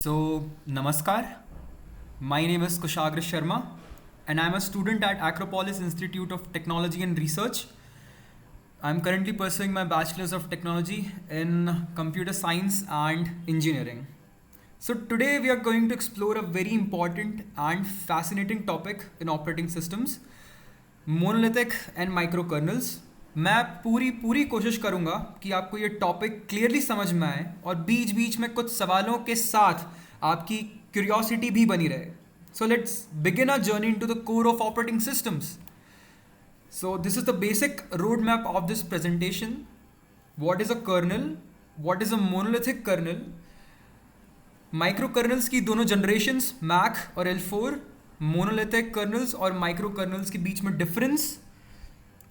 Namaskar. My name is Kushagra Sharma, and I'm a student at Acropolis Institute of Technology and Research. I'm currently pursuing my Bachelor's of Technology in Computer Science and Engineering. So, today we are going to explore a very important and fascinating topic in operating systems, monolithic and microkernels. मैं पूरी पूरी कोशिश करूंगा कि आपको ये topic clearly समझ में आए और बीच बीच में कुछ सवालों के साथ आपकी क्यूरियोसिटी भी बनी रहे. So let's begin a journey into the core of operating systems. So this is the basic roadmap of this presentation. What is a kernel? What is a monolithic kernel? Micro की दोनों generations Mac और L4, monolithic colonel's और micro colonel's के बीच में difference,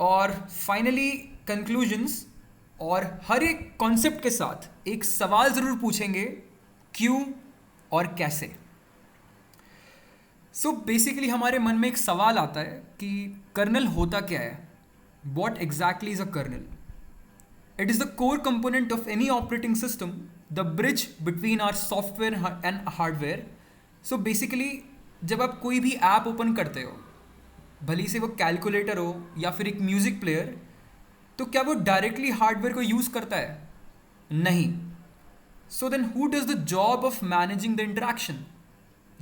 और finally conclusions. और हर एक concept के साथ एक सवाल ज़रूर पूछेंगे, क्यों और कैसे. सो बेसिकली हमारे मन में एक सवाल आता है कि कर्नल होता क्या है. What exactly is a kernel. It is the core component of any operating system, the bridge between our software and hardware. So basically जब आप कोई भी ऐप ओपन करते हो, भली से वो कैलकुलेटर हो या फिर एक म्यूज़िक प्लेयर, तो क्या वो डायरेक्टली हार्डवेयर को यूज़ करता है? नहीं. So then who does the job of managing the interaction?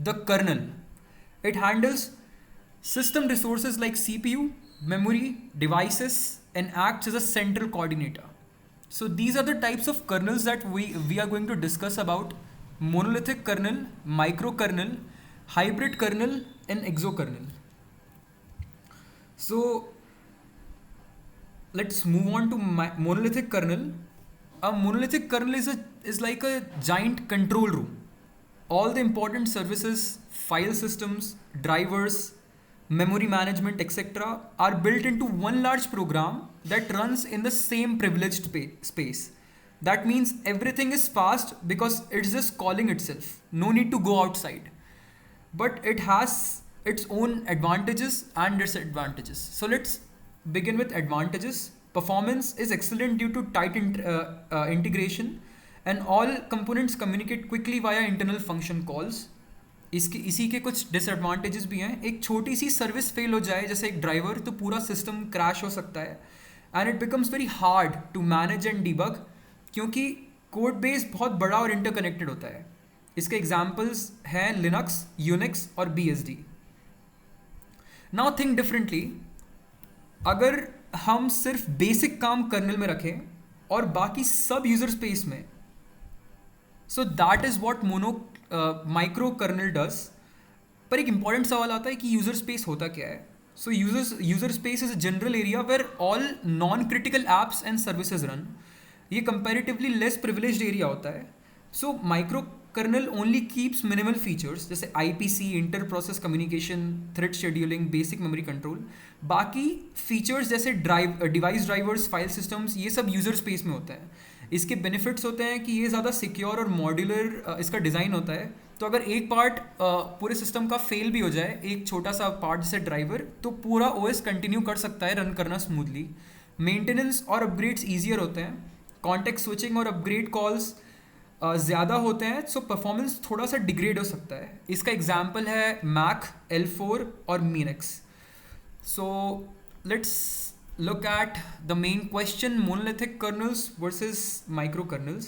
The kernel. It handles system resources like CPU, memory, devices, and acts as a central coordinator. So these are the types of kernels that we are going to discuss about: monolithic kernel, microkernel, hybrid kernel, and exokernel. So let's move on to monolithic kernel. A monolithic kernel is like a giant control room. All the important services, file systems, drivers, memory management, etc. are built into one large program that runs in the same privileged space. That means everything is fast because it's just calling itself. No need to go outside. But it has its own advantages and disadvantages. So let's begin with advantages. Performance is excellent due to tight integration, and all components communicate quickly via internal function calls. इसी के कुछ disadvantages भी हैं. एक छोटी सी service fail हो जाए, जैसे एक ड्राइवर, तो पूरा सिस्टम क्रैश हो सकता है. And it becomes very hard to manage and debug, क्योंकि कोड बेस बहुत बड़ा और इंटरकनेक्टेड होता है. इसके एग्जांपल्स हैं लिनक्स, यूनिक्स और BSD. Now think differently. अगर हम सिर्फ बेसिक काम कर्नल में रखें और बाकी सब यूजर स्पेस में, so that is what micro kernel does. पर एक इंपॉर्टेंट सवाल आता है कि यूजर स्पेस होता क्या है. So user space is a general area where all non critical apps and services run. ये कंपैरेटिवली लेस प्रिविलेज्ड एरिया होता है. So micro kernel only keeps minimal features जैसे IPC, inter process communication, thread scheduling, basic memory control. बाकी features जैसे device drivers, file systems, ये सब user space में होता है. इसके बेनिफिट्स होते हैं कि ये ज़्यादा सिक्योर और मॉड्यूलर इसका डिज़ाइन होता है. तो अगर एक पार्ट पूरे सिस्टम का फेल भी हो जाए, एक छोटा सा पार्ट जैसे ड्राइवर, तो पूरा OS कंटिन्यू कर सकता है रन करना स्मूथली. मेंटेनेंस और अपग्रेड्स ईजियर होते हैं. कॉन्टेक्स्ट स्विचिंग और अपग्रेड कॉल्स ज़्यादा होते हैं, सो परफॉर्मेंस थोड़ा सा डिग्रेड हो सकता है. इसका एग्जाम्पल है मैक, L4 और Minix. So let's look at the main question: monolithic kernels versus microkernels.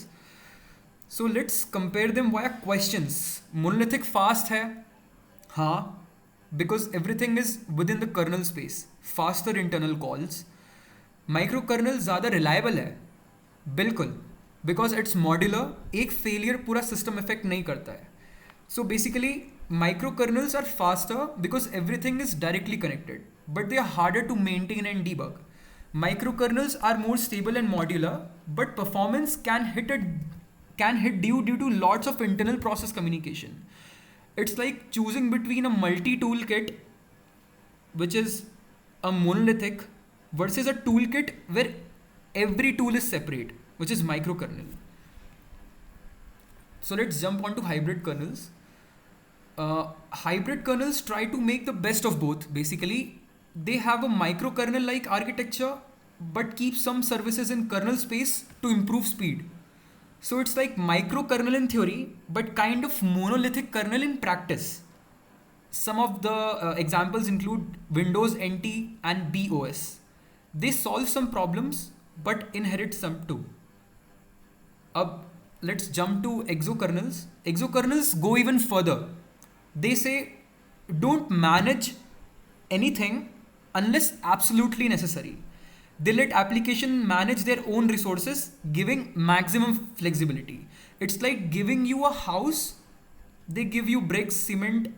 So let's compare them via questions. Monolithic fast है, हाँ, because everything is within the kernel space, faster internal calls. Microkernel ज़्यादा reliable है, बिल्कुल, because it's modular. एक failure पूरा system affect नहीं करता है. So basically microkernels are faster because everything is directly connected, but they are harder to maintain and debug. Microkernels are more stable and modular, but performance can hit due to lots of internal process communication. It's like choosing between a multi-tool kit, which is a monolithic, versus a toolkit where every tool is separate, which is microkernel. So let's jump onto hybrid kernels. Hybrid kernels try to make the best of both. Basically, they have a microkernel like architecture but keep some services in kernel space to improve speed. So it's like microkernel in theory, but kind of monolithic kernel in practice. Some of the examples include Windows NT and BOS. They solve some problems but inherit some too. Up, let's jump to exokernels. Exokernels go even further. They say don't manage anything unless absolutely necessary. They let application manage their own resources, giving maximum flexibility. It's like giving you a house, they give you bricks, cement,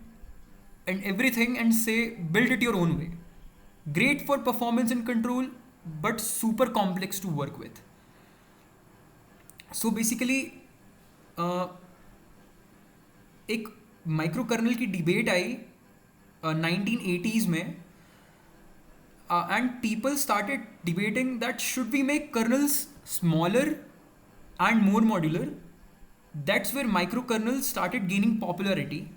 and everything and say build it your own way. Great for performance and control, but super complex to work with. So basically एक micro kernel की debate I 1980s में and people started debating that should we make kernels smaller and more modular. That's where microkernels started gaining popularity,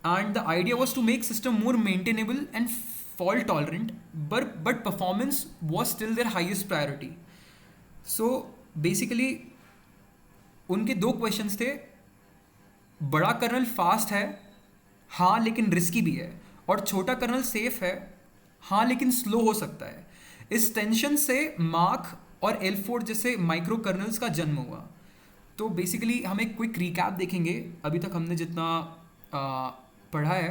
and the idea was to make system more maintainable and fault tolerant, but performance was still their highest priority. So basically उनके दो questions थे, बड़ा colonel fast है हाँ लेकिन risky भी है, और छोटा कर्नल सेफ है हाँ लेकिन स्लो हो सकता है. इस टेंशन से मार्क और एल्फोर्ड जैसे माइक्रो कर्नल्स का जन्म हुआ. तो बेसिकली हम एक क्विक रिकैप देखेंगे अभी तक हमने जितना पढ़ा है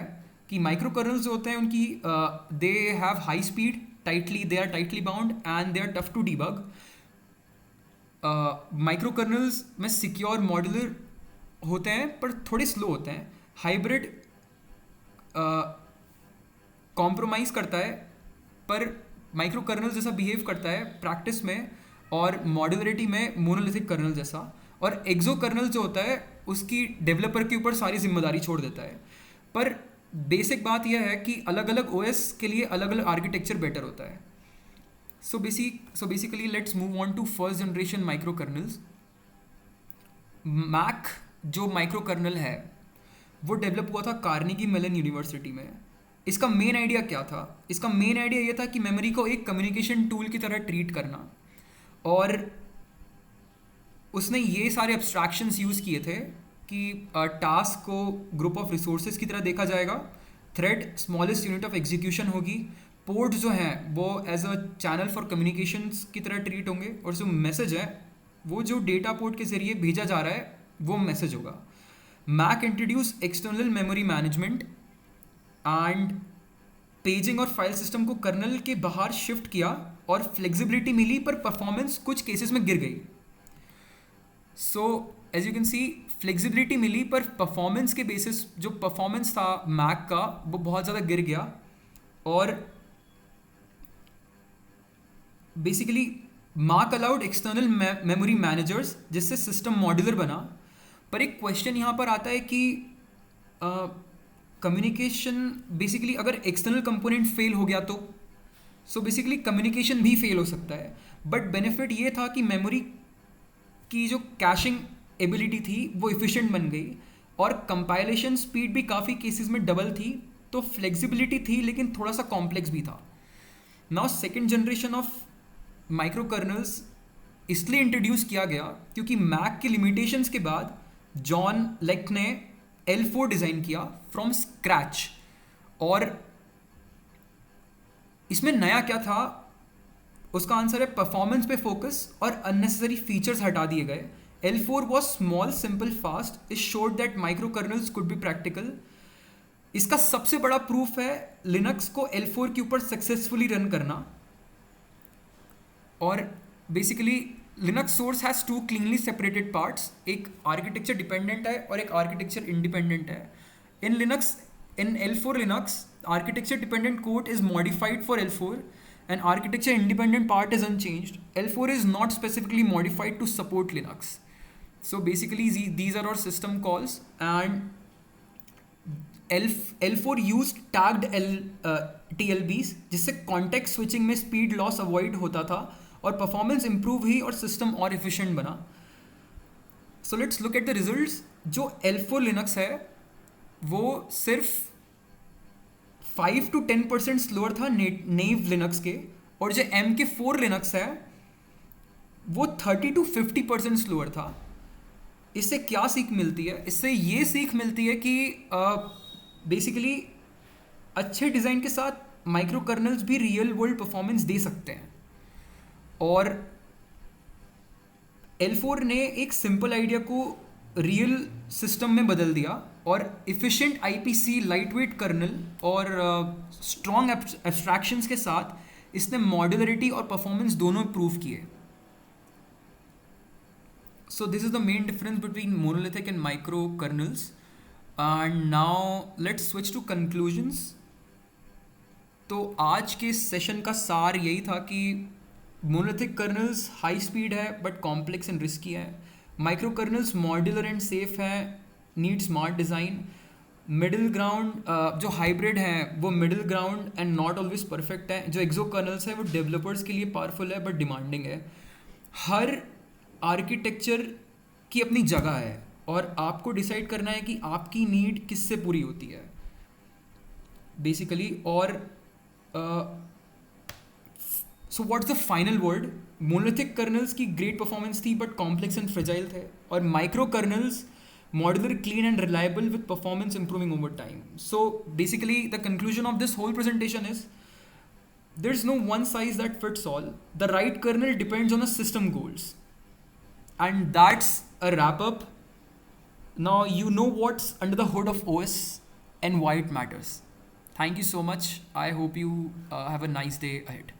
कि माइक्रो कर्नल्स जो होते हैं उनकी they have high speed, tightly they are tightly bound and they are tough to debug. Micro kernels में सिक्योर मॉड्यूलर होते हैं पर थोड़े स्लो होते हैं. हाइब्रिड कॉम्प्रोमाइज़ करता है पर माइक्रो कर्नल जैसा बिहेव करता है प्रैक्टिस में, और मॉड्यूलरिटी में मोनोलिथिक कर्नल जैसा. और एक्सो कर्नल जो होता है उसकी डेवलपर के ऊपर सारी जिम्मेदारी छोड़ देता है. पर बेसिक बात यह है कि अलग अलग ओएस के लिए अलग अलग आर्किटेक्चर बेटर होता है. So basically let's move on to first generation micro kernels. Mach जो माइक्रो कर्नल है वो डेवलप हुआ था कार्नेगी मेलन यूनिवर्सिटी में. इसका मेन आइडिया क्या था? इसका मेन आइडिया ये था कि मेमोरी को एक कम्युनिकेशन टूल की तरह ट्रीट करना, और उसने ये सारे एब्स्ट्रैक्शंस यूज़ किए थे कि टास्क को ग्रुप ऑफ रिसोर्सेज की तरह देखा जाएगा, thread smallest unit of execution होगी, पोर्ट जो हैं वो as a channel for communications की तरह ट्रीट होंगे, और जो मैसेज है वो जो डेटा पोर्ट के ज़रिए भेजा जा रहा है वो मैसेज होगा. Mach introduce external memory management and paging और फाइल सिस्टम को कर्नल के बाहर शिफ्ट किया, और फ्लेक्सिबिलिटी मिली पर परफॉर्मेंस कुछ केसेस में गिर गई. So as you can see flexibility मिली पर परफॉर्मेंस के बेसिस जो परफॉर्मेंस था मैक का वो बहुत ज़्यादा गिर गया. और basically Mach allowed external memory managers जिससे सिस्टम मॉड्यूलर बना. पर एक क्वेश्चन यहाँ पर आता है कि कम्युनिकेशन बेसिकली अगर एक्सटर्नल कंपोनेंट फेल हो गया तो सो बेसिकली कम्युनिकेशन भी फेल हो सकता है. बट बेनिफिट ये था कि मेमोरी की जो कैशिंग एबिलिटी थी वो इफ़िशिएंट बन गई, और कंपाइलेशन स्पीड भी काफ़ी केसेस में डबल थी. तो फ्लेक्सिबिलिटी थी लेकिन थोड़ा सा कॉम्प्लेक्स भी था. Now second generation of micro colonel's इसलिए इंट्रोड्यूस किया गया क्योंकि मैक के लिमिटेशंस के बाद जॉन लेक ने L4 डिज़ाइन किया फ्रॉम स्क्रैच. और इसमें नया क्या था? उसका आंसर है परफॉर्मेंस पे फोकस और अननेसेसरी फीचर्स हटा दिए गए. L4 was small, simple, fast. It showed that microkernels could be practical. इसका सबसे बड़ा प्रूफ है लिनक्स को L4 के ऊपर सक्सेसफुली रन करना. और basically Linux source has two cleanly separated parts, एक आर्किटेक्चर डिपेंडेंट है और एक आर्किटेक्चर इंडिपेंडेंट है. In Linux in L4 Linux, architecture dependent code is modified for L4 and architecture independent part is unchanged. L4 is not specifically modified to support Linux. So basically these are our system calls, and L4 used tagged TLBs जिससे context switching में speed loss avoid होता था और performance improve हुई और system और efficient बना. So let's look at the results. जो L4 Linux है वो सिर्फ 5 to 10% स्लोअर था नेव लिनक्स के, और जो MK4 लिनक्स है वो 30 to 50% स्लोअर था. इससे क्या सीख मिलती है? इससे ये सीख मिलती है कि बेसिकली अच्छे डिज़ाइन के साथ माइक्रो कर्नल्स भी रियल वर्ल्ड परफॉर्मेंस दे सकते हैं। और L4 ने एक सिंपल आइडिया को रियल सिस्टम में बदल दिया, और efficient IPC, light weight colonel और स्ट्रॉन्ग एब्स्ट्रैक्शंस के साथ इसने मॉड्यूलरिटी और परफॉर्मेंस दोनों प्रूव किए। So this is the main difference between monolithic and micro kernels. And now let's switch to conclusions. तो आज के सेशन का सार यही था कि मोनोलिथिक कर्नल्स हाई स्पीड है बट कॉम्प्लेक्स एंड रिस्की है, micro kernels modular and safe है, need smart design, middle ground जो हाइब्रिड है वो middle ground and not always perfect है, जो एक्सो कर्नल्स है वो डेवलपर्स के लिए पावरफुल है बट डिमांडिंग है। हर आर्किटेक्चर की अपनी जगह है और आपको डिसाइड करना है कि आपकी नीड किससे पूरी होती है बेसिकली। और so what's the final word? Monolithic colonel's की ग्रेट परफॉर्मेंस थी बट कॉम्प्लेक्स एंड फ्रेजाइल थे, और micro colonel's modular, clean and reliable with performance improving over time. So basically the conclusion of this whole presentation is there's no one size that fits all. The right kernel depends on the system goals. And that's a wrap up. Now you know what's under the hood of OS and why it matters. Thank you so much. I hope you have a nice day ahead.